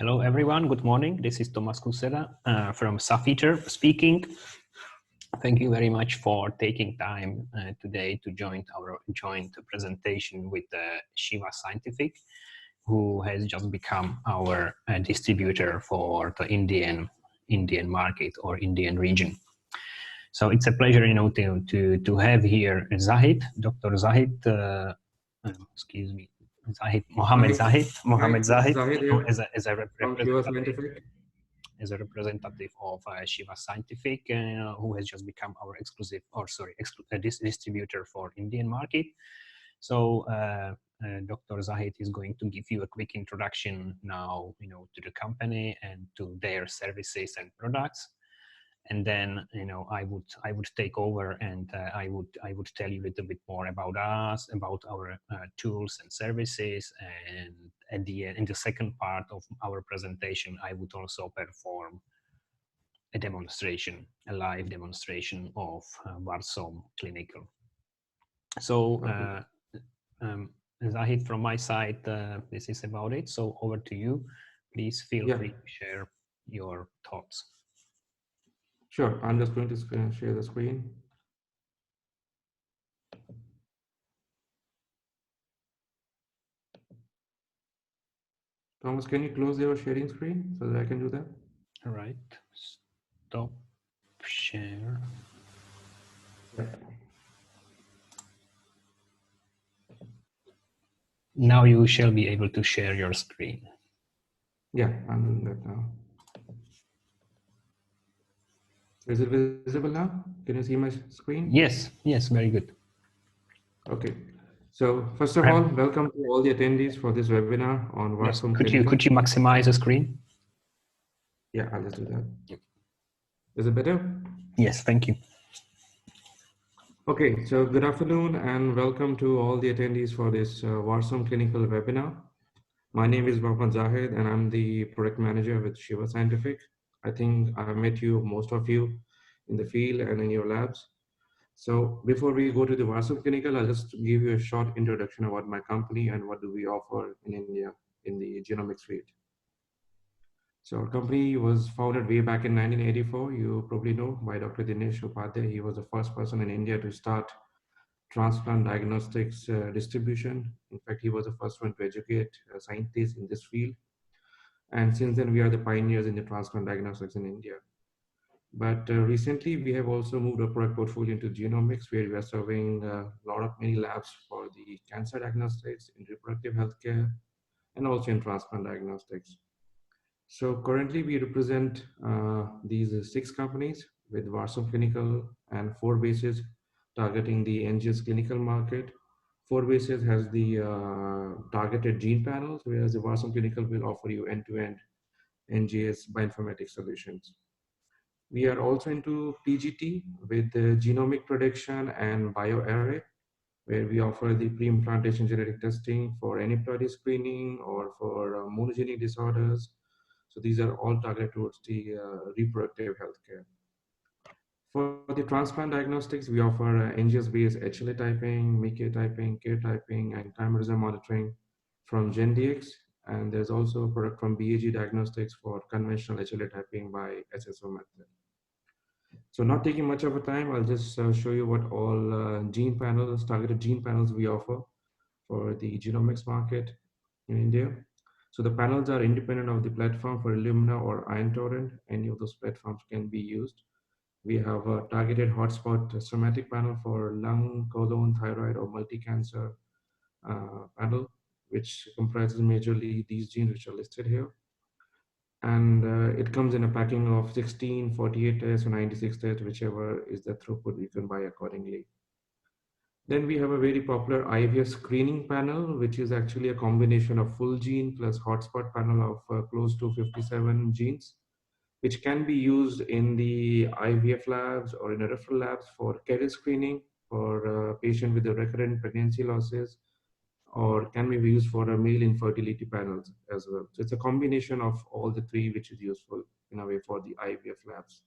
Hello, everyone. Good morning. This is Thomas Kusera from Safeter speaking. Thank you very much for taking time today to join our joint presentation with Shiva Scientific, who has just become our distributor for the Indian market or Indian region. So it's a pleasure, to have here Zahid, Dr. Zahid. Excuse me. Mohammed Zahid, here as a from Shiva Scientific. As a representative of Shiva Scientific, who has just become our distributor for Indian market. So Dr. Zahid is going to give you a quick introduction now, to the company and to their services and products. And then, I would take over and I would tell you a little bit more about us, about our tools and services. And at the end, in the second part of our presentation, I would also perform a demonstration, a live demonstration of VarSome Clinical. So, Zahid, from my side, this is about it. So over to you. Please feel free to share your thoughts. Sure, I'm just going to share the screen. Thomas, can you close your sharing screen so that I can do that? All right, stop share. Yeah. Now you shall be able to share your screen. Yeah, I'm doing that now. Is it visible now? Can you see my screen? Yes, very good. Okay. So first of all, welcome to all the attendees for this webinar on VarSome Clinical. Could you maximize the screen? Yeah, I'll just do that. Is it better? Yes, thank you. Okay, so good afternoon and welcome to all the attendees for this VarSome Clinical webinar. My name is Mohammed Zahid and I'm the product manager with Shiva Scientific. I think I met most of you in the field and in your labs. So before we go to the VarSome Clinical, I'll just give you a short introduction about my company and what do we offer in India in the genomics field. So our company was founded way back in 1984. You probably know by Dr. Dinesh Upadhyay. He was the first person in India to start transplant diagnostics distribution. In fact, he was the first one to educate scientists in this field. And since then, we are the pioneers in the transplant diagnostics in India. But recently, we have also moved our product portfolio into genomics, where we are serving many labs for the cancer diagnostics, in reproductive healthcare, and also in transplant diagnostics. So currently, we represent these 6 companies with VarSome Clinical and 4 bases targeting the NGS clinical market. 4 bases has the targeted gene panels, whereas the VarSome Clinical will offer you end-to-end NGS bioinformatics solutions. We are also into PGT with the genomic prediction and bioarray, where we offer the pre-implantation genetic testing for aneuploidy screening or for monogenic disorders. So these are all targeted towards the reproductive healthcare. For the transplant diagnostics, we offer NGS-based HLA typing, MIK typing, K typing, and chimerism monitoring from GenDx. And there's also a product from BAG Diagnostics for conventional HLA typing by SSO method. So not taking much of a time, I'll just show you what all gene panels, targeted gene panels we offer for the genomics market in India. So the panels are independent of the platform. For Illumina or IronTorrent, any of those platforms can be used. We have a targeted hotspot somatic panel for lung, colon, thyroid, or multi-cancer panel, which comprises majorly these genes which are listed here. And it comes in a packing of 16, 48 tests, or 96 tests, whichever is the throughput you can buy accordingly. Then we have a very popular IVF screening panel, which is actually a combination of full gene plus hotspot panel of close to 57 genes, which can be used in the IVF labs or in a referral labs for carrier screening for a patient with the recurrent pregnancy losses, or can be used for a male infertility panels as well. So it's a combination of all the 3, which is useful in a way for the IVF labs.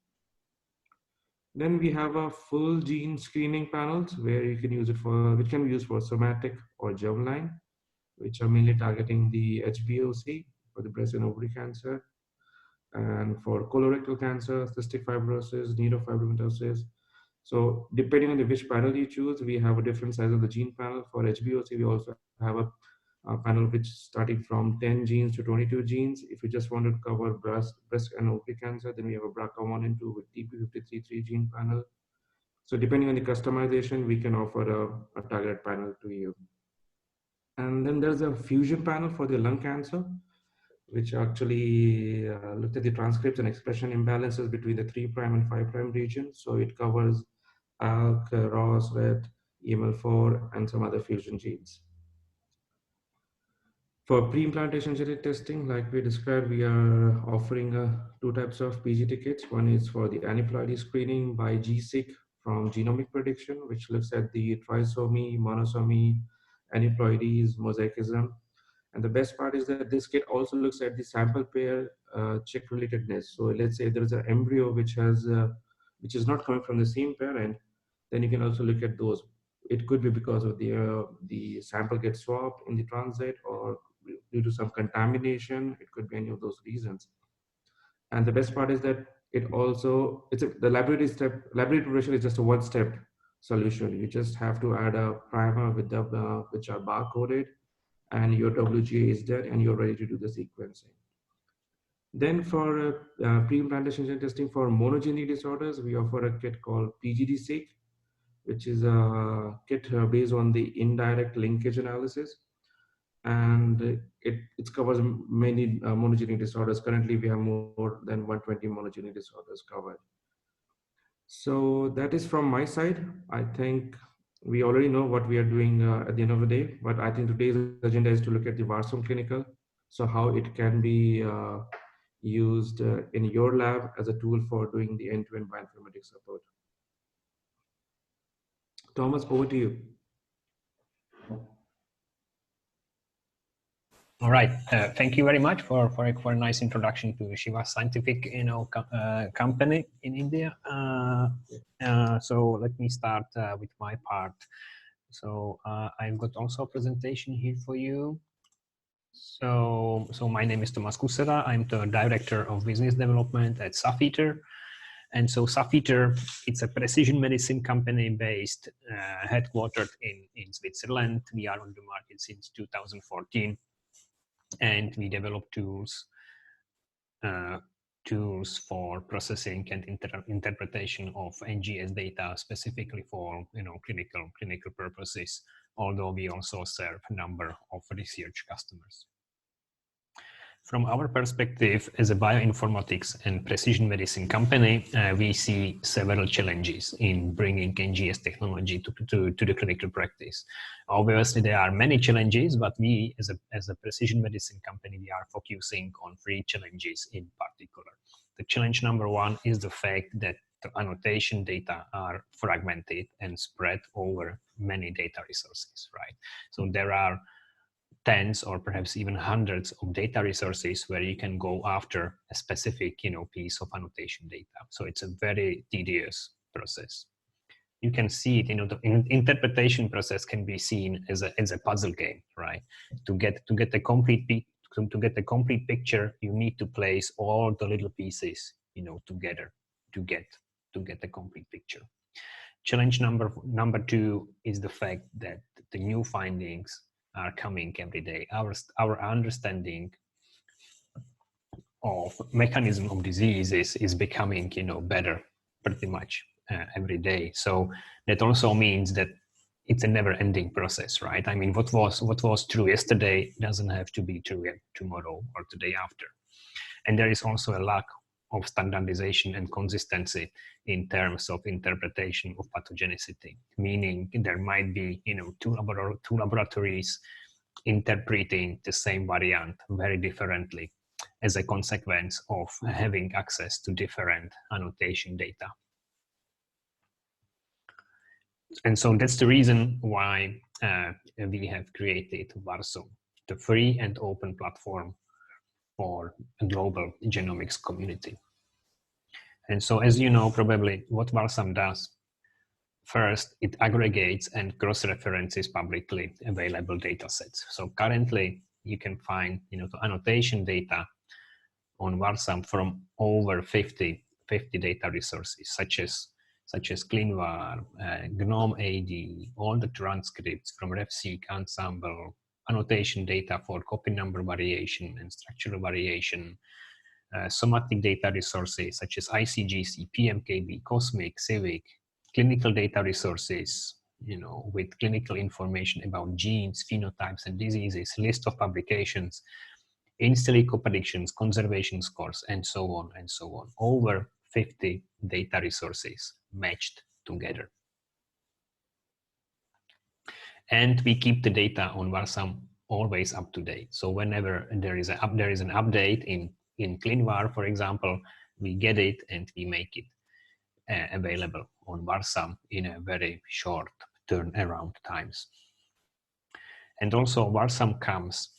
Then we have a full gene screening panels where you can use it for, which can be used for somatic or germline, which are mainly targeting the HBOC for the breast and ovary cancer, and for colorectal cancer, cystic fibrosis, neurofibromatosis. So depending on which panel you choose, we have a different size of the gene panel. For HBOC, we also have a panel which starting from 10 genes to 22 genes. If you just want to cover breast and ovary cancer, then we have a BRCA1 and 2 with TP53 gene panel. So depending on the customization, we can offer a targeted panel to you. And then there's a fusion panel for the lung cancer, which actually looked at the transcripts and expression imbalances between the 3' and 5' regions. So it covers ALK, ROS, RET, EML4, and some other fusion genes. For pre-implantation genetic testing, like we described, we are offering two types of PGT kits. One is for the aneuploidy screening by GSeq from genomic prediction, which looks at the trisomy, monosomy, aneuploidies, mosaicism. And the best part is that this kit also looks at the sample pair check relatedness. So let's say there is an embryo which is not coming from the same parent, then you can also look at those. It could be because of the sample gets swapped in the transit, or due to some contamination. It could be any of those reasons. And the best part is that the laboratory preparation is just a one-step solution. You just have to add a primer which are barcoded, and your WGA is there, and you're ready to do the sequencing. Then for pre-implantation gene testing for monogenic disorders, we offer a kit called PGD-seq, which is a kit based on the indirect linkage analysis. And it covers many monogenic disorders. Currently, we have more than 120 monogenic disorders covered. So that is from my side. I think we already know what we are doing at the end of the day, but I think today's agenda is to look at the VarSome Clinical, so how it can be used in your lab as a tool for doing the end-to-end bioinformatics support. Thomas, over to you. All right, thank you very much for a nice introduction to Shiva Scientific, company in India. So let me start with my part. So I've got also a presentation here for you. So my name is Tomas Kusera. I'm the Director of Business Development at Safeter. And so Safeter, it's a precision medicine company based, headquartered in Switzerland. We are on the market since 2014. And we develop tools for processing and interpretation of NGS data, specifically for clinical purposes. Although we also serve a number of research customers. From our perspective as a bioinformatics and precision medicine company, we see several challenges in bringing NGS technology to the clinical practice. Obviously, there are many challenges, but we as a precision medicine company, we are focusing on 3 challenges in particular. The challenge number 1 is the fact that the annotation data are fragmented and spread over many data resources, right? So there are tens or perhaps even hundreds of data resources where you can go after a specific piece of annotation data. So it's a very tedious process. You can see it, the interpretation process can be seen as a puzzle game, right? To get the complete picture, you need to place all the little pieces together to get the complete picture. Challenge number 2 is the fact that the new findings are coming every day. Our understanding of mechanism of diseases is becoming better pretty much every day. So that also means that it's a never-ending process, right? I mean, what was true yesterday doesn't have to be true tomorrow or the day after. And there is also a lack of standardization and consistency in terms of interpretation of pathogenicity, meaning there might be two laboratories interpreting the same variant very differently as a consequence of having access to different annotation data. And so that's the reason why we have created VarSome, the free and open platform for a global genomics community. And so, as you know, probably what VarSome does, first, it aggregates and cross-references publicly available data sets. So currently, you can find, the annotation data on VarSome from over 50 data resources, such as CleanVar, Genome AD, all the transcripts from RefSeq, Ensemble, annotation data for copy number variation and structural variation, somatic data resources such as ICGC, PMKB, Cosmic, Civic, clinical data resources, with clinical information about genes, phenotypes, and diseases, list of publications, in silico predictions, conservation scores, and so on and so on. Over 50 data resources matched together. And we keep the data on VarSome always up to date. So whenever there is an update in CleanVar, for example, we get it and we make it available on VarSome in a very short turnaround times. And also VarSome comes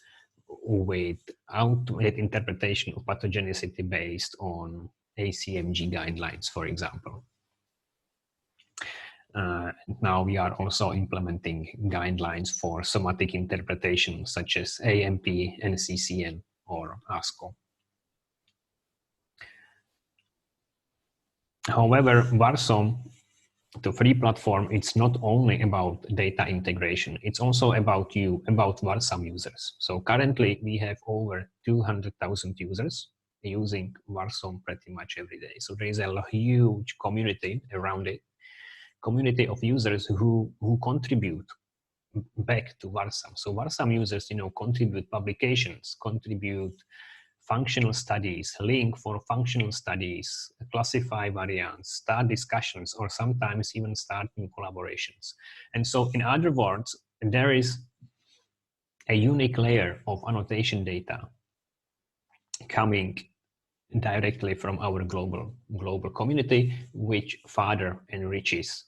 with automated interpretation of pathogenicity based on ACMG guidelines, for example. Now we are also implementing guidelines for somatic interpretation, such as AMP, NCCN, or ASCO. However, VarSome, the free platform, it's not only about data integration, it's also about VarSome users. So currently we have over 200,000 users using VarSome pretty much every day. So there is a huge community around it, community of users who contribute back to VarSome. So VarSome users, contribute publications, contribute functional studies, link for functional studies, classify variants, start discussions, or sometimes even start new collaborations. And so in other words, there is a unique layer of annotation data coming directly from our global community, which further enriches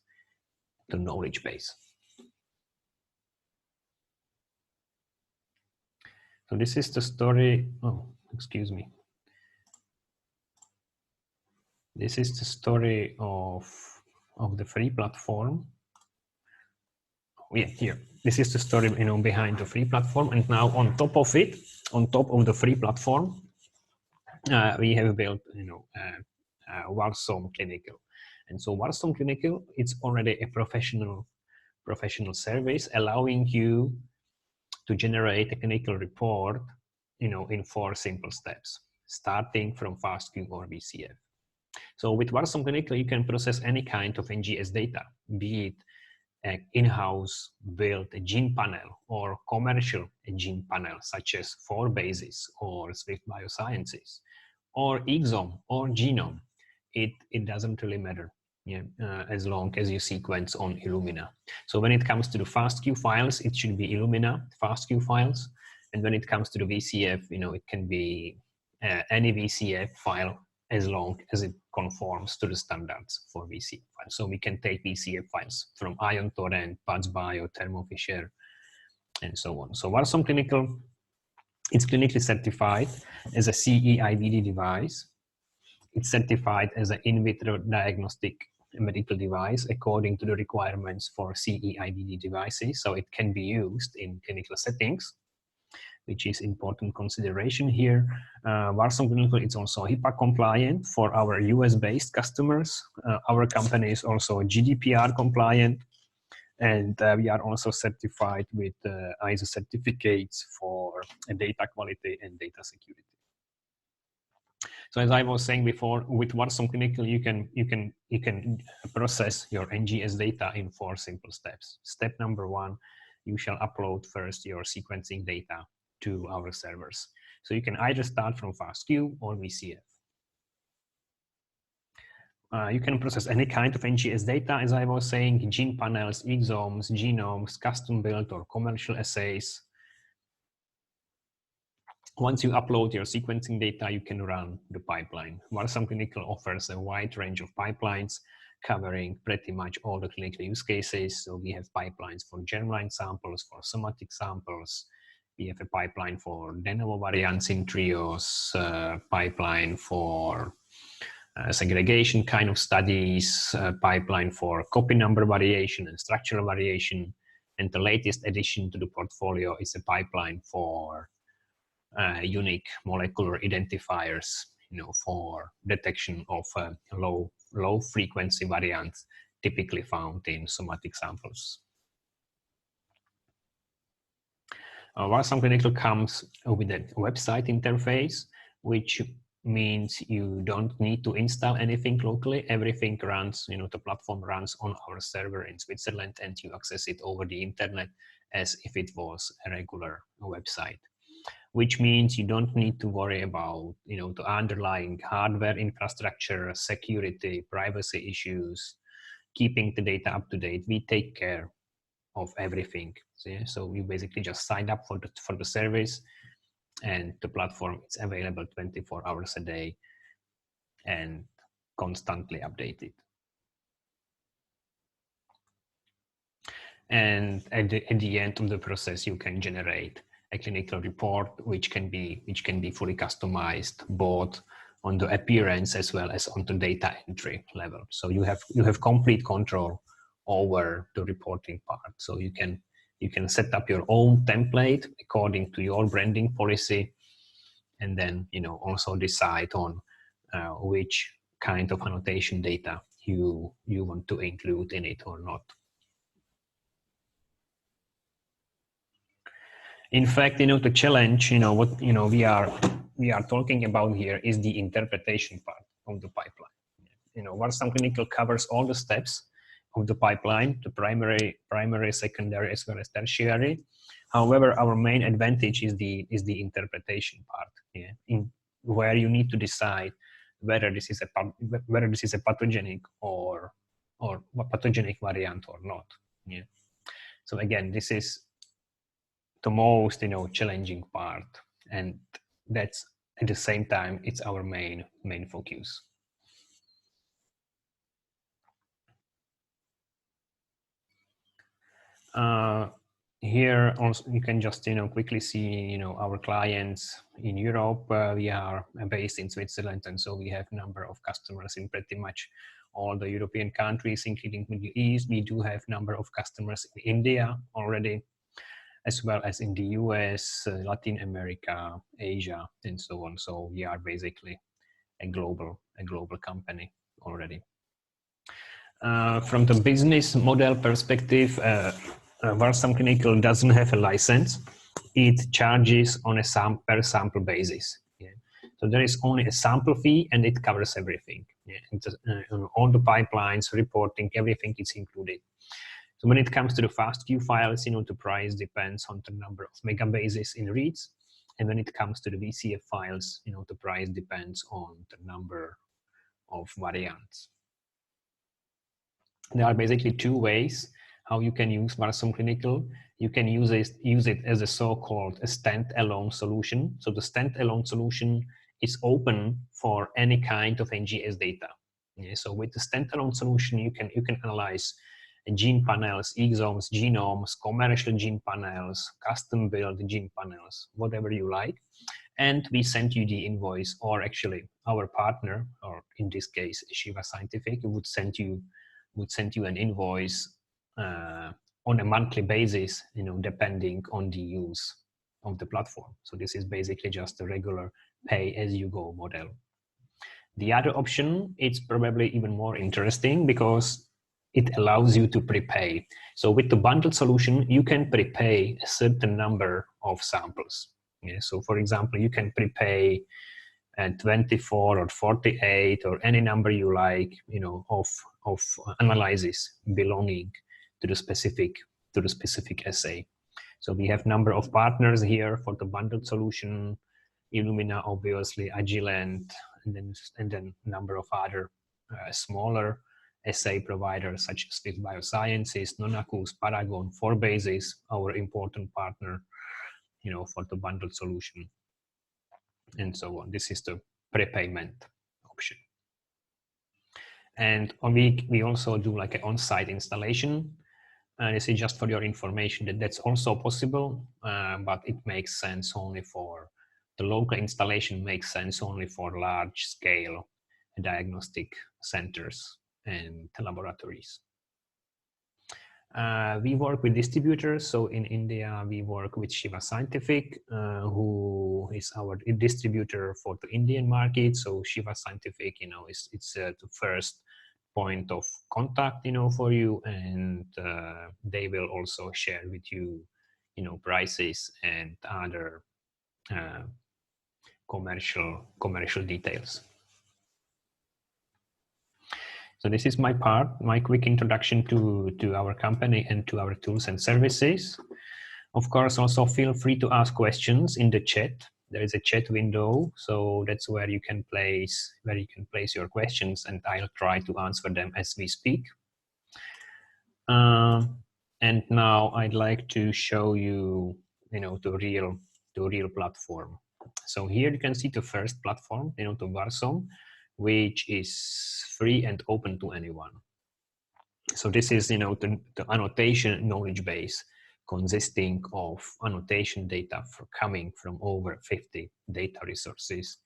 the knowledge base. So this is the story. Oh, excuse me. This is the story of the free platform. Yeah, here. This is the story, behind the free platform. And now on top of it, on top of the free platform, we have built, VarSome Clinical. And so VarSome Clinical, it's already a professional service allowing you to generate a clinical report, in 4 simple steps, starting from FASTQ or VCF. So with VarSome Clinical, you can process any kind of NGS data, be it an in-house built gene panel or commercial gene panel, such as 4bases or Swift Biosciences, or exome or genome. It doesn't really matter. Yeah, as long as you sequence on Illumina. So when it comes to the FASTQ files, it should be Illumina FASTQ files. And when it comes to the VCF, it can be any VCF file as long as it conforms to the standards for VCF files. So we can take VCF files from Ion Torrent, Pats Bio, Thermo Fisher, and so on. So VarSome Clinical, it's clinically certified as a CE-IVD device. It's certified as an in vitro diagnostic medical device according to the requirements for CE-IVD devices. So it can be used in clinical settings, which is important consideration here. VarSome Clinical is also HIPAA compliant for our US-based customers. Our company is also GDPR compliant, and we are also certified with ISO certificates for data quality and data security. So as I was saying before, with VarSome Clinical, you can process your NGS data in 4 simple steps. Step number 1, you shall upload first your sequencing data to our servers. So you can either start from FASTQ or VCF. You can process any kind of NGS data, as I was saying, gene panels, exomes, genomes, custom built or commercial assays. Once you upload your sequencing data, you can run the pipeline. VarSome Clinical offers a wide range of pipelines covering pretty much all the clinical use cases. So we have pipelines for germline samples, for somatic samples. We have a pipeline for de novo variants in trios, pipeline for segregation kind of studies, pipeline for copy number variation and structural variation. And the latest addition to the portfolio is a pipeline for unique molecular identifiers, for detection of low frequency variants typically found in somatic samples. VarSome Clinical comes with a website interface, which means you don't need to install anything locally. Everything runs, the platform runs on our server in Switzerland, and you access it over the internet as if it was a regular website. Which means you don't need to worry about, the underlying hardware infrastructure, security, privacy issues, keeping the data up to date. We take care of everything. So you basically just sign up for the service, and the platform is available 24 hours a day and constantly updated. And at the end of the process, you can generate a clinical report, which can be fully customized, both on the appearance as well as on the data entry level. So you have complete control over the reporting part. So you can set up your own template according to your branding policy, and then also decide on which kind of annotation data you want to include in it or not. In fact, the challenge, what we are talking about here is the interpretation part of the pipeline. VarSome Clinical covers all the steps of the pipeline, the primary, secondary, as well as tertiary. However, our main advantage is the interpretation part, in where you need to decide whether this is a pathogenic or a pathogenic variant or not. So again, this is the most challenging part, and that's at the same time it's our main focus. Here also you can just quickly see our clients in Europe. We are based in Switzerland, and so we have a number of customers in pretty much all the European countries, including Middle East. We do have a number of customers in India already, as well as in the US, Latin America, Asia, and so on. So we are basically a global company already. From the business model perspective, VarSome Clinical doesn't have a license. It charges on a per sample basis. So there is only a sample fee, and it covers everything. All the pipelines, reporting, everything is included. So when it comes to the FASTQ files, the price depends on the number of megabases in reads. And when it comes to the VCF files, the price depends on the number of variants. There are basically two ways how you can use VarSome Clinical. You can use it as a so-called standalone solution. So the standalone solution is open for any kind of NGS data. So with the standalone solution, you can analyze gene panels, exomes, genomes, commercial gene panels, custom built gene panels, whatever you like. And we send you the invoice, or actually our partner, or in this case, Shiva Scientific, would send you an invoice on a monthly basis, depending on the use of the platform. So this is basically just a regular pay-as-you-go model. The other option, it's probably even more interesting because it allows you to prepay. So with the bundled solution, you can prepay a certain number of samples. So for example, you can prepay 24 or 48 or any number you like, of analysis belonging to the specific assay. So we have number of partners here for the bundled solution: Illumina, obviously, Agilent, and then number of other smaller assay providers such as Swift Biosciences, Nonacus, Paragon, 4bases, our important partner, for the bundled solution, and so on. This is the prepayment option. And we also do like an on-site installation. And this is just for your information that that's also possible, but it makes sense only for the local installation, makes sense only for large scale diagnostic centers and laboratories. We work with distributors. So in India, we work with Shiva Scientific, who is our distributor for the Indian market. So Shiva Scientific, it's the first point of contact, for you, and they will also share with you, prices and other commercial details. So this is my part, my quick introduction to our company and to our tools and services. Of course, also feel free to ask questions in the chat. There is a chat window, so that's where you can place your questions, and I'll try to answer them as we speak. And now I'd like to show you, the real platform. So here you can see the first platform, the VarSome, which is free and open to anyone. So this is, the annotation knowledge base consisting of annotation data coming from over 50 data resources,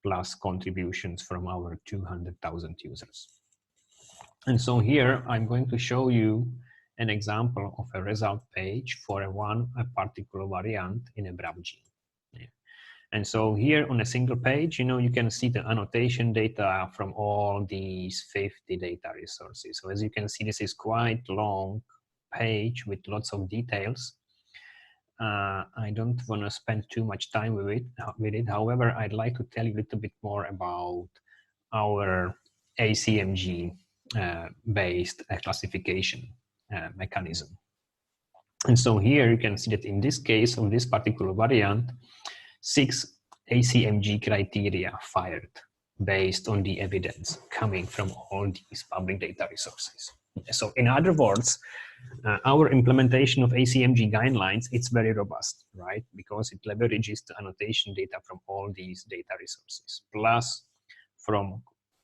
plus contributions from our 200,000 users. And so here I'm going to show you an example of a result page for a particular variant in a browser. Yeah. And so here on a single page, you can see the annotation data from all these 50 data resources. So as you can see, this is quite long page with lots of details. I don't want to spend too much time with it. However, I'd like to tell you a little bit more about our ACMG based classification mechanism. And so here you can see that in this case of this particular variant, 6 ACMG criteria fired based on the evidence coming from all these public data resources. So in other words, our implementation of ACMG guidelines, it's very robust, right? Because it leverages the annotation data from all these data resources. Plus,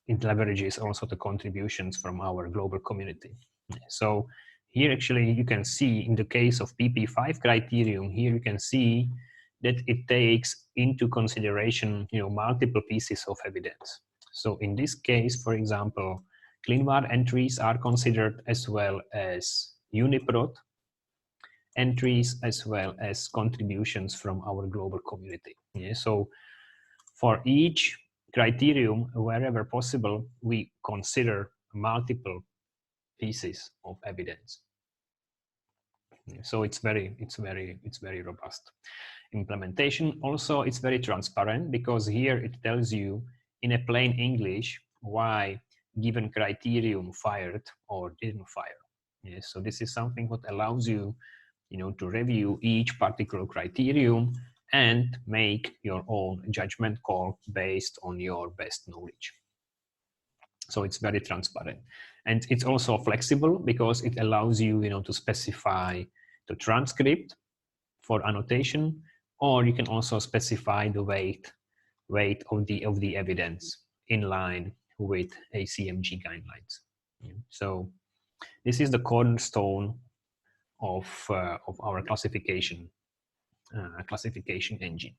it leverages also the contributions from our global community. So here actually you can see in the case of PP5 criterion, here you can see that it takes into consideration, multiple pieces of evidence. So in this case, for example, ClinVar entries are considered, as well as UniProt entries, as well as contributions from our global community. Yeah, so for each criterion, wherever possible, we consider multiple pieces of evidence. Yeah, so it's very robust. Implementation also, it's very transparent, because here it tells you in a plain English why given criterion fired or didn't fire. Yeah, so this is something that allows you, to review each particular criterion and make your own judgment call based on your best knowledge. So it's very transparent, and it's also flexible, because it allows you, to specify the transcript for annotation, or you can also specify the weight of the evidence in line with ACMG guidelines. So this is the cornerstone of our classification engine.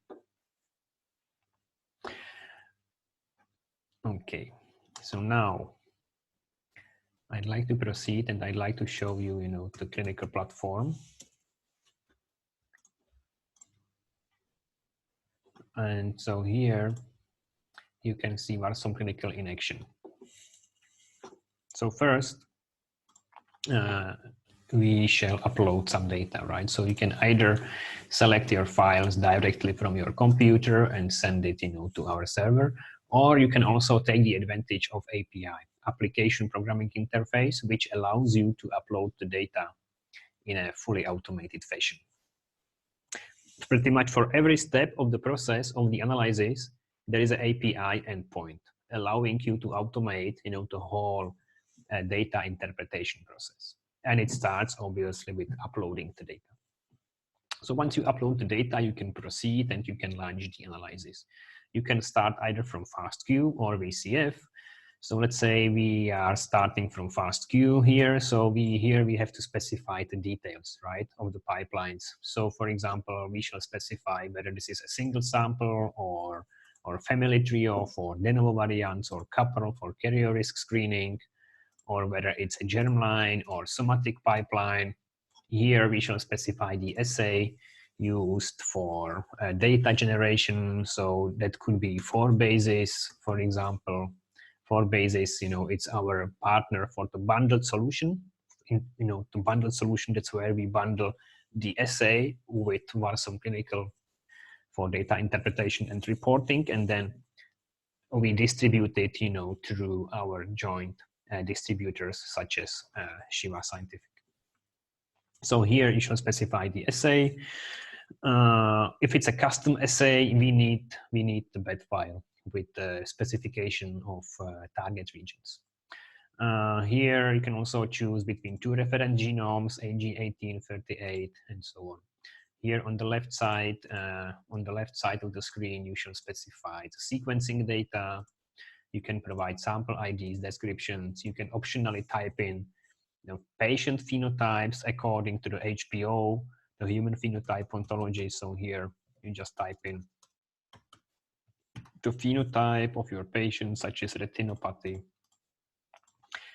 Okay, so now I'd like to proceed, and I'd like to show you, the clinical platform. And so here you can see VarSome Clinical in action. So first, we shall upload some data, right? So you can either select your files directly from your computer and send it, to our server, or you can also take the advantage of API, application programming interface, which allows you to upload the data in a fully automated fashion. Pretty much for every step of the process of the analysis, there is an API endpoint allowing you to automate, the whole data interpretation process. And it starts obviously with uploading the data. So once you upload the data, you can proceed and you can launch the analysis. You can start either from FastQ or VCF. So let's say we are starting from FastQ here. So we have to specify the details, right, of the pipelines. So for example, we shall specify whether this is a single sample or family trio for de novo variants, or couple for carrier risk screening, or whether it's a germline or somatic pipeline. Here we shall specify the assay used for data generation. So that could be 4bases, for example. 4bases, it's our partner for the bundled solution. The bundled solution, that's where we bundle the assay with VarSome Clinical for data interpretation and reporting, and then we distribute it, through our joint distributors such as Shiva Scientific. So here you should specify the assay. If it's a custom assay, we need the bed file with the specification of target regions. Here you can also choose between 2 reference genomes, AG1838, and so on. Here on the left side of the screen, you should specify the sequencing data. You can provide sample IDs, descriptions. You can optionally type in patient phenotypes according to the HPO, the human phenotype ontology. So here you just type in the phenotype of your patient, such as retinopathy.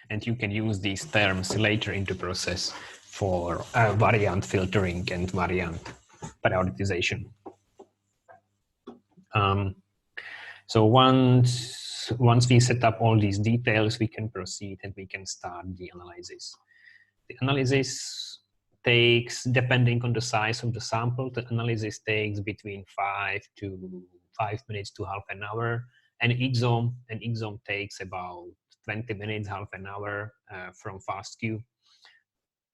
And you can use these terms later in the process for variant filtering and variant prioritization. So once we set up all these details, we can proceed and we can start the analysis. The analysis takes, depending on the size of the sample, the analysis takes between 5 minutes to half an hour. An exome takes about 20 minutes, half an hour from FastQ.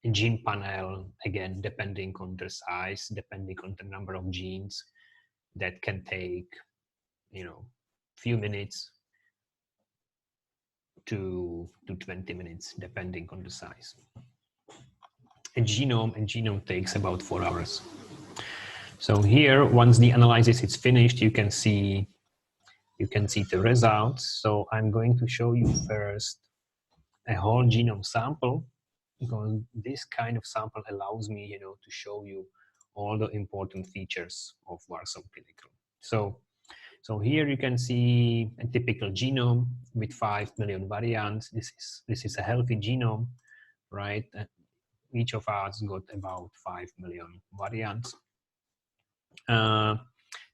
A gene panel, again, depending on the size, depending on the number of genes, that can take, few minutes to 20 minutes, depending on the size. A genome takes about 4 hours. So here, once the analysis is finished, you can see the results. So I'm going to show you first a whole genome sample, because this kind of sample allows me, to show you all the important features of VarSome Clinical. So here you can see a typical genome with 5 million variants. This is a healthy genome, right? Each of us got about 5 million variants.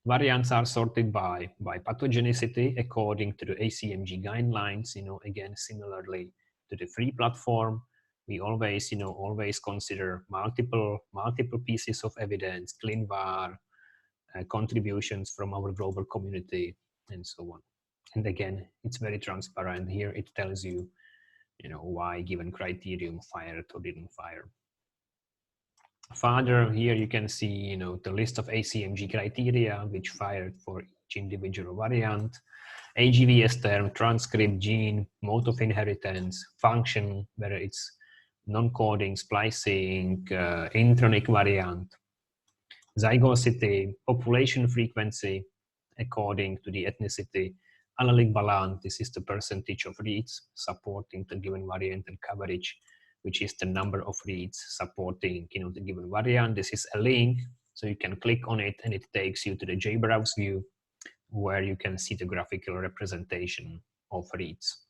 Variants are sorted by pathogenicity according to the ACMG guidelines. Again, similarly to the free platform, we always consider multiple pieces of evidence, ClinVar, contributions from our global community, and so on. And again, it's very transparent. Here it tells you, why given criterion fired or didn't fire. Further, here you can see, the list of ACMG criteria which fired for each individual variant, AGVS term, transcript, gene, mode of inheritance, function, whether it's non-coding, splicing, intronic variant, zygosity, population frequency according to the ethnicity, allelic balance, this is the percentage of reads supporting the given variant, and coverage, which is the number of reads supporting the given variant. This is a link, so you can click on it and it takes you to the JBrowse view where you can see the graphical representation of reads.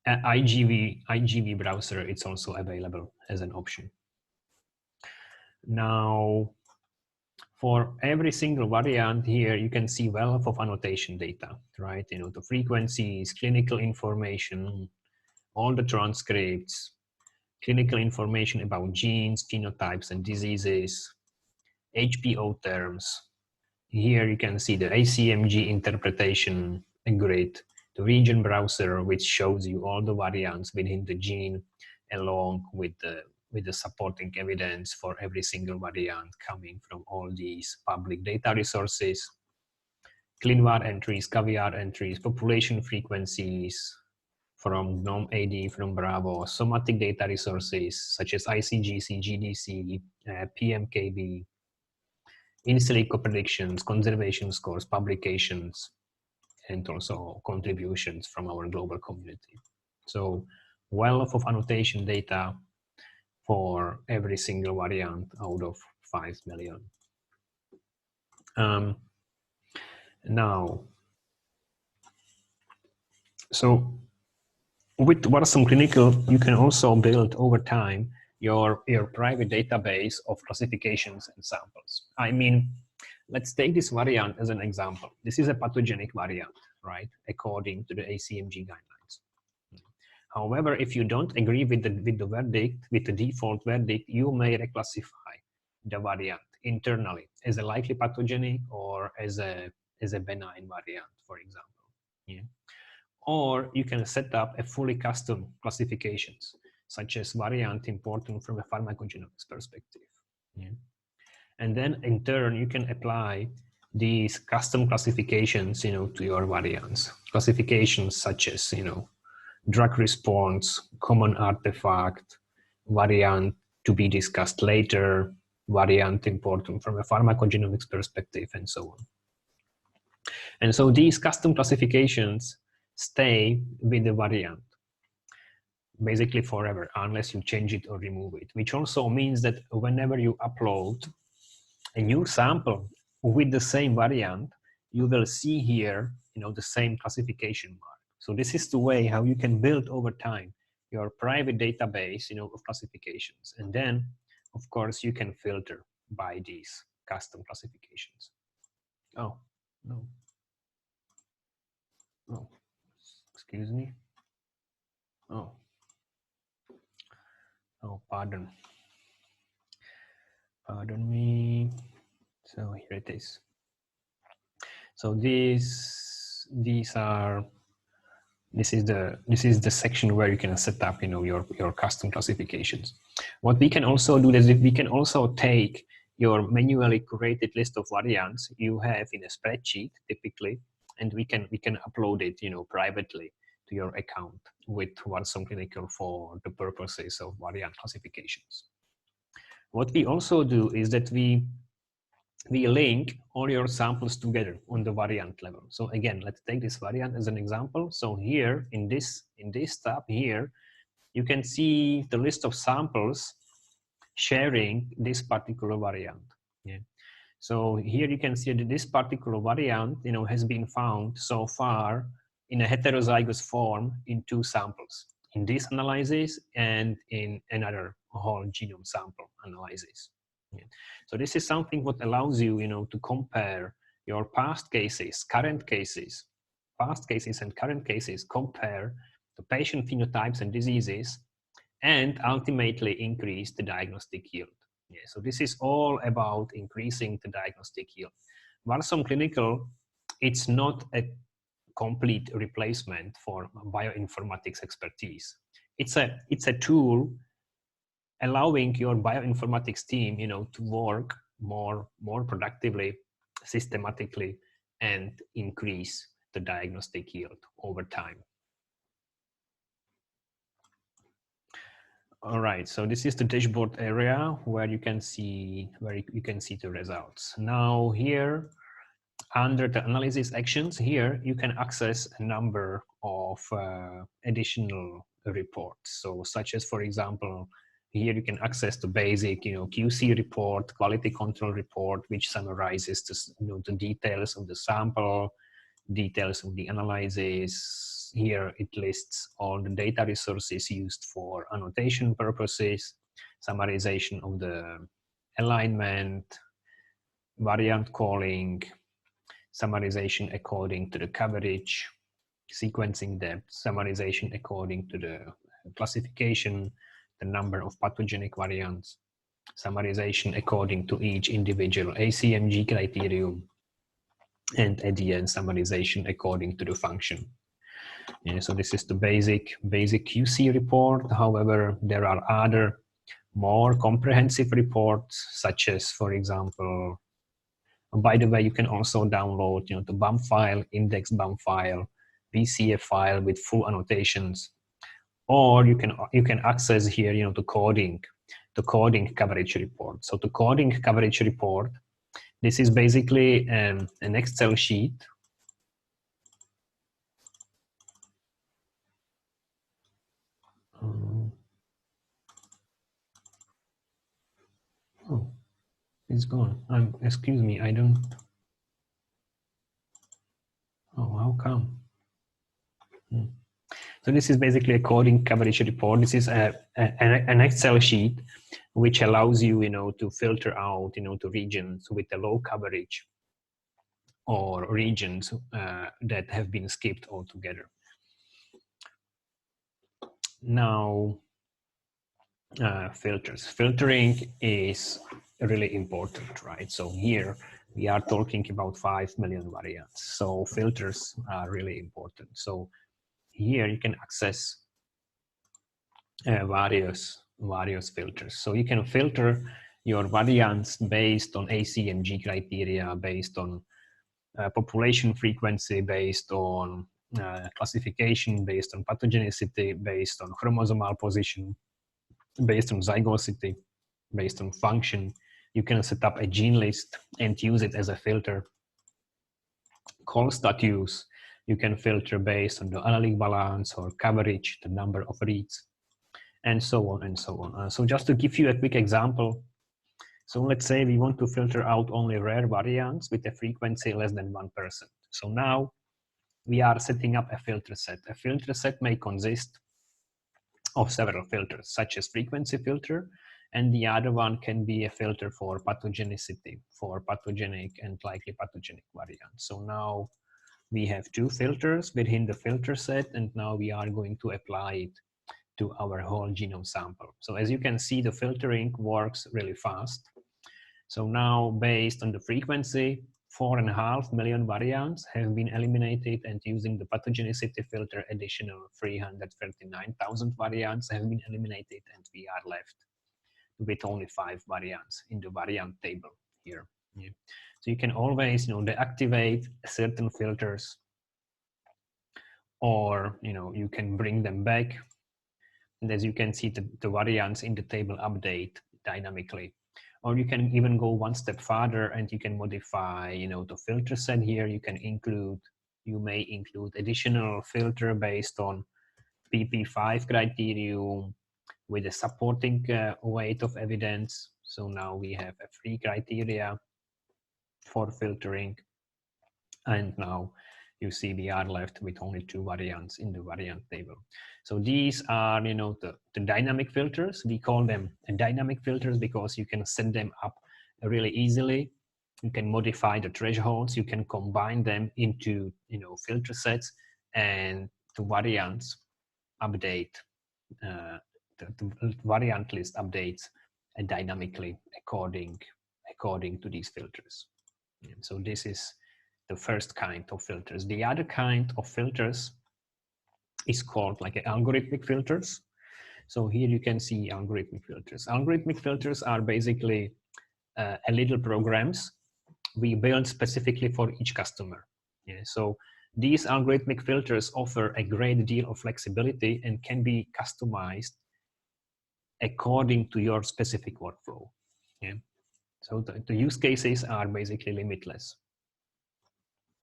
IGV browser, it's also available as an option. Now, for every single variant here, you can see wealth of annotation data, right? The frequencies, clinical information, all the transcripts, clinical information about genes, phenotypes, and diseases, HPO terms. Here you can see the ACMG interpretation grid, the region browser, which shows you all the variants within the gene, along with the supporting evidence for every single variant coming from all these public data resources, ClinVar entries, caviar entries, population frequencies from Genome AD, from Bravo, somatic data resources such as ICGC, GDC, PMKB, in silico predictions, conservation scores, publications, and also contributions from our global community. So wealth of annotation data for every single variant out of 5 million. Now, so with VarSome Clinical, you can also build over time your private database of classifications and samples. I mean, let's take this variant as an example. This is a pathogenic variant, right, according to the ACMG guidelines. However, if you don't agree with the verdict, with the default verdict, you may reclassify the variant internally as a likely pathogenic or as a benign variant, for example. Yeah. Or you can set up a fully custom classifications, such as variant important from a pharmacogenomics perspective. Yeah. And then in turn, you can apply these custom classifications, to your variants. Classifications such as, drug response, common artifact, variant to be discussed later, variant important from a pharmacogenomics perspective, and so on. And so these custom classifications stay with the variant basically forever unless you change it or remove it, which also means that whenever you upload a new sample with the same variant, you will see here, the same classification mark. So this is the way how you can build over time your private database, of classifications. And then, of course, you can filter by these custom classifications. Oh, no. Oh, excuse me. Oh, pardon me. So here it is. So this is the section where you can set up, your custom classifications. What we can also do is we can also take your manually curated list of variants you have in a spreadsheet typically, and we can upload it, privately to your account with VarSome Clinical for the purposes of variant classifications. What we also do is that we link all your samples together on the variant level. So again, let's take this variant as an example. So here in this tab here, you can see the list of samples sharing this particular variant. Yeah. So here you can see that this particular variant, has been found so far in a heterozygous form in 2 samples, in this analysis and in another whole genome sample analysis. Yeah. So this is something what allows you, to compare your past cases, current cases, past cases and current cases, compare the patient phenotypes and diseases, and ultimately increase the diagnostic yield. Yeah, so this is all about increasing the diagnostic yield. VarSome Clinical, it's not a complete replacement for bioinformatics expertise. It's a tool allowing your bioinformatics team, to work more productively, systematically, and increase the diagnostic yield over time. All right, so this is the dashboard area where you can see the results. Now here, under the analysis actions, here you can access a number of additional reports. So such as, for example, here you can access the basic, QC report, quality control report, which summarizes the details of the sample, details of the analysis. Here it lists all the data resources used for annotation purposes, summarization of the alignment, variant calling, summarization according to the coverage, sequencing depth, summarization according to the classification, the number of pathogenic variants, summarization according to each individual ACMG criterion, and at the end, summarization according to the function. Yeah, so this is the basic QC report. However, there are other more comprehensive reports, such as, for example, by the way, you can also download, the BAM file, index BAM file, VCF file with full annotations, or you can access here, the coding coverage report. So the coding coverage report, this is basically an Excel sheet. Oh, it's gone. Excuse me, I don't. Oh, how come? So this is basically a coding coverage report. This is an Excel sheet which allows you, to filter out, to regions with a low coverage or regions that have been skipped altogether. Now, filters. Filtering is really important, right? So here we are talking about 5 million variants. So filters are really important. So here you can access various filters. So you can filter your variants based on ACMG criteria, based on population frequency, based on classification, based on pathogenicity, based on chromosomal position, based on zygosity, based on function. You can set up a gene list and use it as a filter. Call status, you can filter based on the allelic balance or coverage, the number of reads, and so on and so on. So just to give you a quick example, so let's say we want to filter out only rare variants with a frequency less than 1%. So now we are setting up a filter set. A filter set may consist of several filters, such as frequency filter, and the other one can be a filter for pathogenicity, for pathogenic and likely pathogenic variants. So now we have 2 filters within the filter set, and now we are going to apply it to our whole genome sample. So as you can see, the filtering works really fast. So now, based on the frequency, 4.5 million variants have been eliminated, and using the pathogenicity filter, additional 339,000 variants have been eliminated, and we are left with only 5 variants in the variant table here. Yeah. So you can always, deactivate certain filters, or you can bring them back. And as you can see, the variants in the table update dynamically. Or you can even go one step further and you can modify, the filter set here. You may include additional filter based on PP5 criterion with a supporting weight of evidence. So now we have a free criteria for filtering. And now you see we are left with only 2 variants in the variant table. So these are, the dynamic filters. We call them dynamic filters because you can set them up really easily. You can modify the thresholds. You can combine them into, filter sets, and the variants update. The variant list updates dynamically according to these filters. And so this is the first kind of filters. The other kind of filters is called like algorithmic filters. So here you can see algorithmic filters. Algorithmic filters are basically a little programs we build specifically for each customer. Yeah, so these algorithmic filters offer a great deal of flexibility and can be customized according to your specific workflow. Yeah. So the use cases are basically limitless.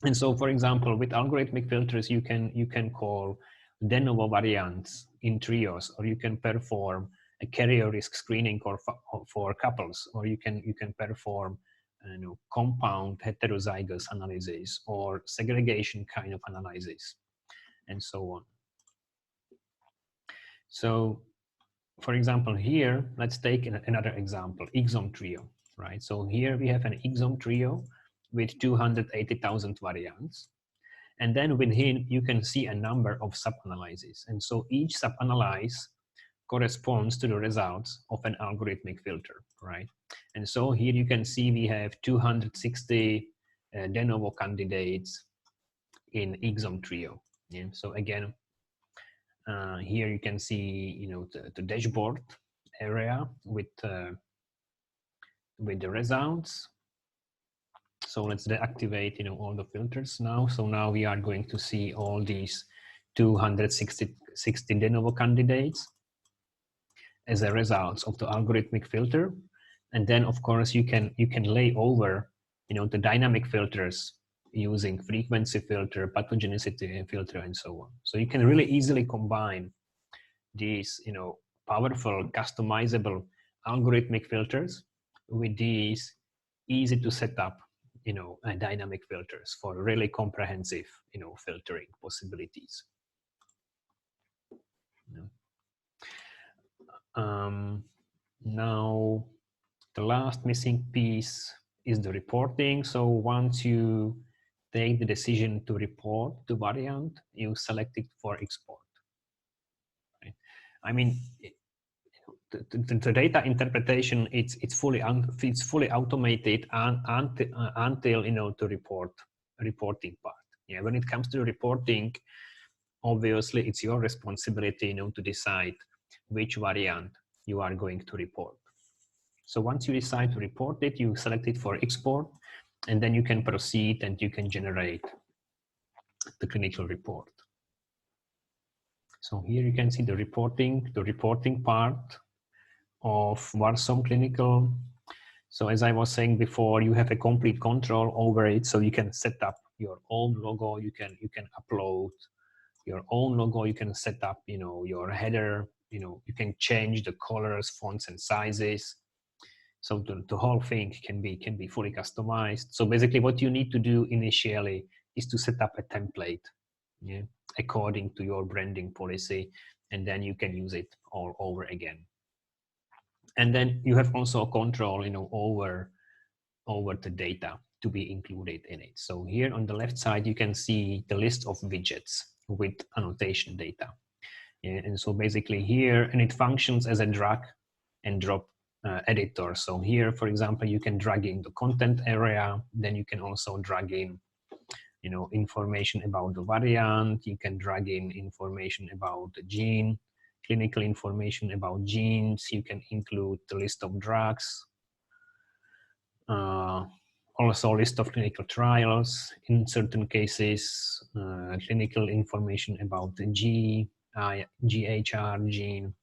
And so, for example, with algorithmic filters, you can call de novo variants in trios, or you can perform a carrier risk screening for couples, or you can perform compound heterozygous analysis or segregation kind of analysis, and so on. So, for example, here, let's take another example, exome trio, right? So here we have an exome trio with 280,000 variants. And then within, you can see a number of sub-analyses. And so each sub-analyze corresponds to the results of an algorithmic filter, right? And so here you can see we have 260 de novo candidates in exome trio. Yeah? So again, here you can see, the dashboard area with the results. So let's deactivate, all the filters now. So now we are going to see all these 260 de novo candidates as a result of the algorithmic filter. And then, of course, you can lay over, the dynamic filters using frequency filter, pathogenicity filter, and so on. So you can really easily combine these, powerful, customizable algorithmic filters with these easy to set up, dynamic filters for really comprehensive, filtering possibilities. Now, the last missing piece is the reporting. So once you take the decision to report the variant, you select it for export. Right? I mean, the data interpretation it's fully automated until the reporting part. Yeah, when it comes to reporting, obviously it's your responsibility to decide which variant you are going to report. So once you decide to report it, you select it for export, and then you can proceed and you can generate the clinical report. So here you can see the reporting part of VarSome Clinical. So as I was saying before, you have a complete control over it. So you can set up your own logo. You can upload your own logo. You can set up, your header. You can change the colors, fonts, and sizes. So the whole thing can be fully customized. So basically, what you need to do initially is to set up a template, yeah, according to your branding policy, and then you can use it all over again. And then you have also control, over the data to be included in it. So here on the left side, you can see the list of widgets with annotation data. Yeah, and so basically here, and it functions as a drag and drop editor. So here, for example, you can drag in the content area. Then you can also drag in, information about the variant. You can drag in information about the gene, clinical information about genes. You can include the list of drugs, also list of clinical trials. In certain cases, clinical information about the GHR gene,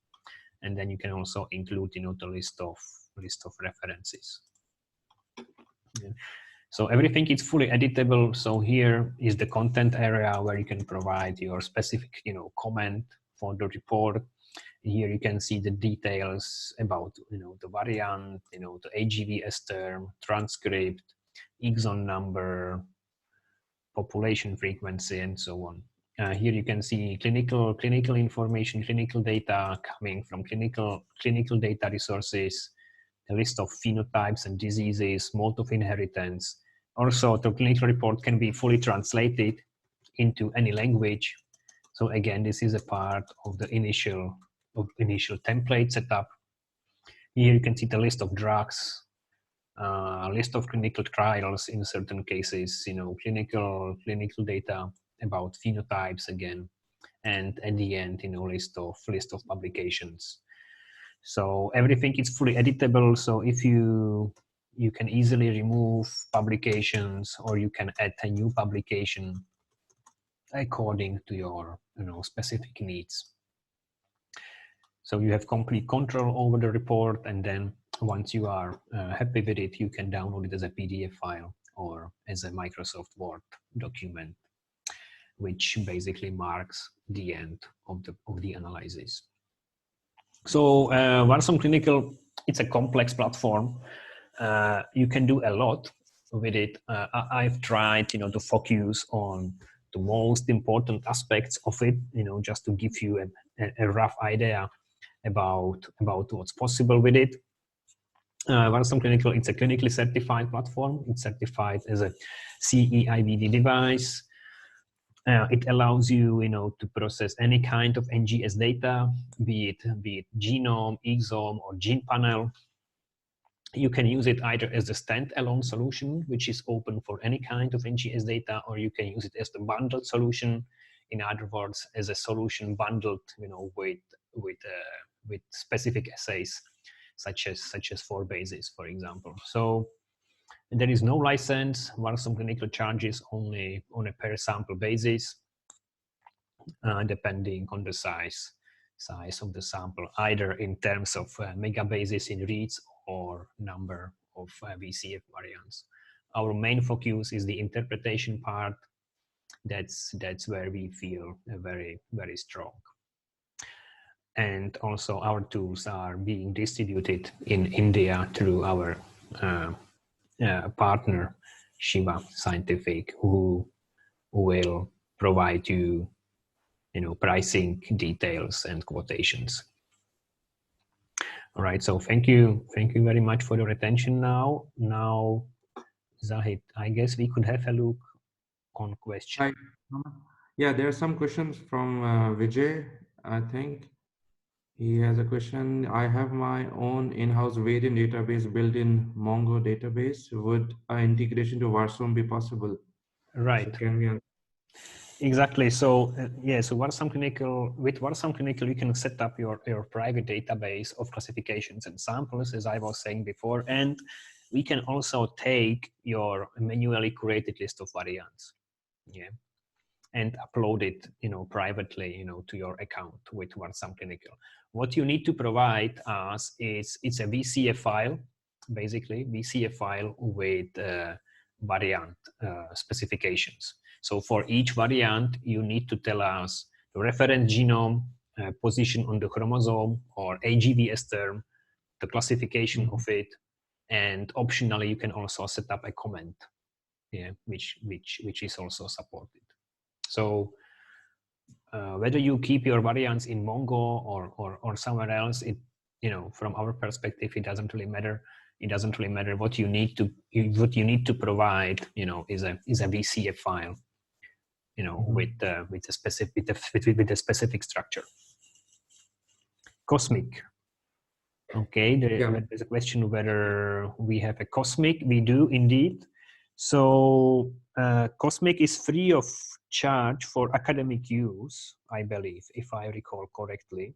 and then you can also include, the list of references. Yeah. So everything is fully editable. So here is the content area where you can provide your specific, comment for the report. Here you can see the details about, the variant, the AGVS term, transcript, exon number, population frequency, and so on. Here you can see clinical information, clinical data coming from clinical data resources, a list of phenotypes and diseases, mode of inheritance. Also, the clinical report can be fully translated into any language. So again, this is a part of the initial template setup. Here you can see the list of drugs, list of clinical trials in certain cases, clinical data about phenotypes again, and at the end, list of publications. So everything is fully editable. So if you can easily remove publications, or you can add a new publication according to your specific needs. So you have complete control over the report, and then once you are happy with it, you can download it as a PDF file or as a Microsoft Word document, which basically marks the end of the analysis. So VarSome Clinical, it's a complex platform. You can do a lot with it. I've tried, to focus on the most important aspects of it, just to give you a rough idea about what's possible with it. VarSome Clinical, it's a clinically certified platform. It's certified as a CE-IVD device. It allows you, to process any kind of NGS data, be it genome, exome, or gene panel. You can use it either as a standalone solution, which is open for any kind of NGS data, or you can use it as the bundled solution. In other words, as a solution bundled, with specific assays, such as 4 bases, for example. So there is no license. VarSome Clinical charges only on a per sample basis, depending on the size of the sample, either in terms of megabases in reads or number of VCF variants. Our main focus is the interpretation part. That's where we feel very, very strong. And also our tools are being distributed in India through our partner, Shiva Scientific, who will provide you pricing details and quotations. All right, so thank you very much for your attention. Now, Zahid, I guess we could have a look on questions. Hi. Yeah, there are some questions from Vijay, I think. He has a question. I have my own in-house variant database built in Mongo database. Would integration to VarSome be possible? Right. So can we? Exactly. So yeah. So VarSome Clinical, with VarSome Clinical, you can set up your private database of classifications and samples, as I was saying before, and we can also take your manually curated list of variants, yeah, and upload it, privately, to your account with VarSome Clinical. What you need to provide us is it's a VCF file, basically VCF file with variant specifications. So for each variant, you need to tell us the reference genome, position on the chromosome or AGVS term, the classification of it, and optionally you can also set up a comment, yeah, which is also supported. So whether you keep your variants in Mongo or somewhere else, it, from our perspective, it doesn't really matter. It doesn't really matter. What you need to provide, is a VCF file, with a specific structure. Cosmic. Okay, there's a question whether we have a Cosmic. We do indeed. So Cosmic is free of charge for academic use, I believe, if I recall correctly.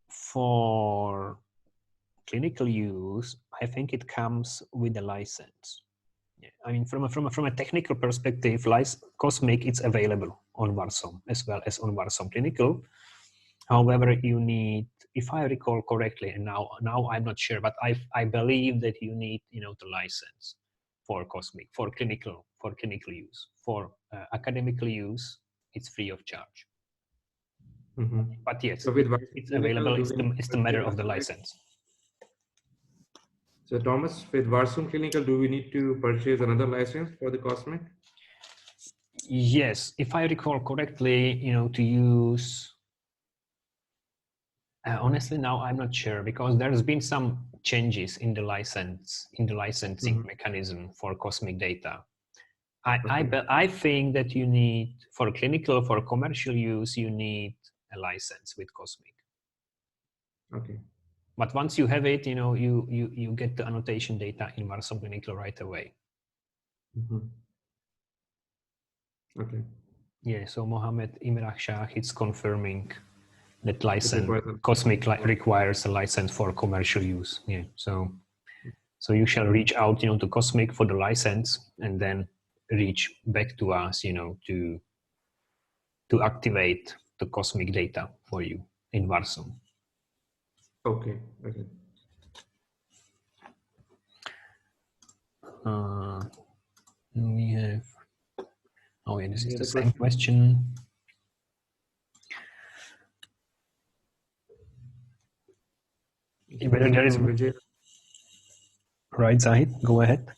For clinical use, I think it comes with a license. Yeah. I mean, from a technical perspective, Cosmic, it's available on VarSome as well as on VarSome Clinical. However, you need, if I recall correctly, and now I'm not sure, but I believe that you need, the license for Cosmic, for clinical use. For academic use, it's free of charge. But yes, so with it's available. It's the matter of the license. So Thomas, with VarSome Clinical, do we need to purchase another license for the Cosmic? Yes, if I recall correctly, to use. Honestly, now I'm not sure, because there's been some changes in the licensing mechanism for Cosmic data. I think that you need, for clinical, for commercial use, you need a license with Cosmic. Okay. But once you have it, you get the annotation data in VarSome Clinical right away. Okay. Yeah. So Mohammed Imran Shah, it's confirming that license Cosmic requires a license for commercial use. Yeah. So you shall reach out, to Cosmic for the license, and then reach back to us, to activate the Cosmic data for you in VarSome. Okay. Okay. We have. Oh yeah, this is the same question. Whether there is. Right, Zahid, go ahead.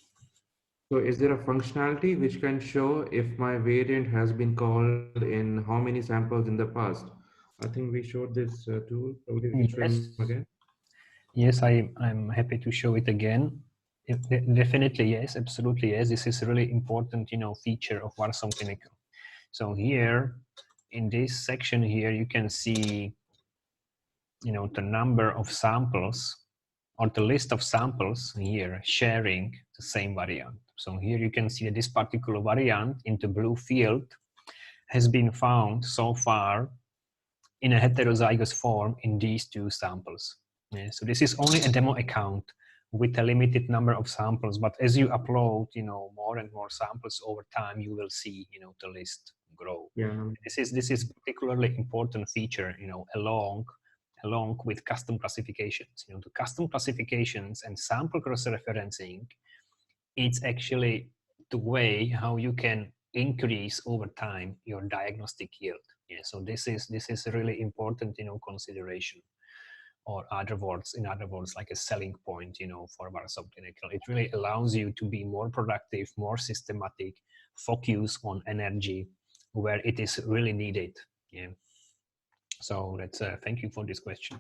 So is there a functionality which can show if my variant has been called in how many samples in the past? I think we showed this tool. Yes. Again. Yes, I'm happy to show it again. Definitely, yes, absolutely, yes. This is a really important, feature of VarSome Clinical. So here, in this section here, you can see, the number of samples or the list of samples here sharing the same variant. So here you can see that this particular variant in the blue field has been found so far in a heterozygous form in these two samples. Yeah, so this is only a demo account with a limited number of samples, but as you upload, more and more samples over time, you will see, the list grow. Yeah. This is particularly important feature, along with custom classifications. The custom classifications and sample cross-referencing, it's actually the way how you can increase over time your diagnostic yield. Yeah, so this is a really important, consideration, or in other words, like a selling point, for VarSome Clinical. It really allows you to be more productive, more systematic, focus on energy, where it is really needed. Yeah. So that's thank you for this question.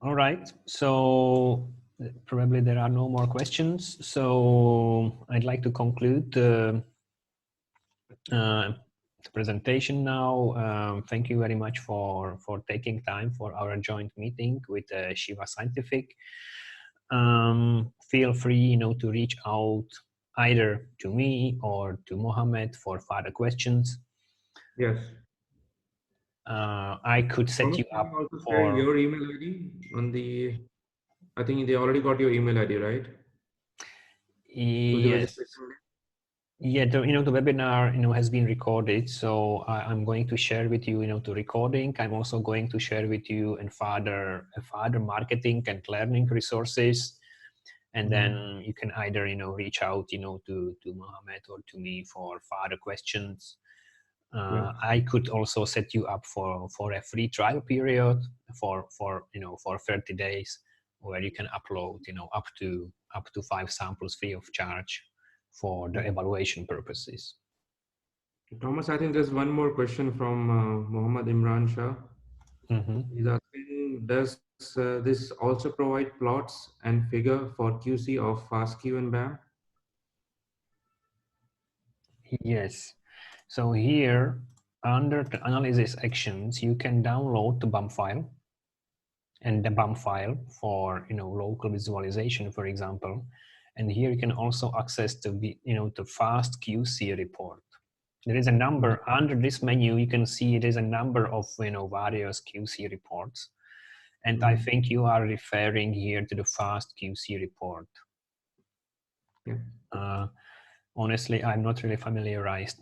All right, so probably there are no more questions. So I'd like to conclude the presentation now. Thank you very much for taking time for our joint meeting with Shiva Scientific. Feel free, to reach out either to me or to Mohammed for further questions. Yes. I could set you Can up you also share for your email ID on the, I think they already got your email ID, right? Through the yes. registration link? Yeah, the webinar has been recorded, so I'm going to share with you the recording. I'm also going to share with you and further marketing and learning resources, and then you can either reach out to Mohammed or to me for further questions. Yeah. I could also set you up for a free trial period for 30 days, where you can upload up to 5 samples free of charge for the evaluation purposes. Thomas, I think there's one more question from Muhammad Imran Shah. He's asking, does this also provide plots and figure for QC of FastQ and BAM? Yes. So here, under the analysis actions, you can download the BAM file, and the BAM file for local visualization, for example. And here you can also access the fast QC report. There is a number under this menu. You can see it is a number of various QC reports, and I think you are referring here to the fast QC report. Yeah. Honestly, I'm not really familiarized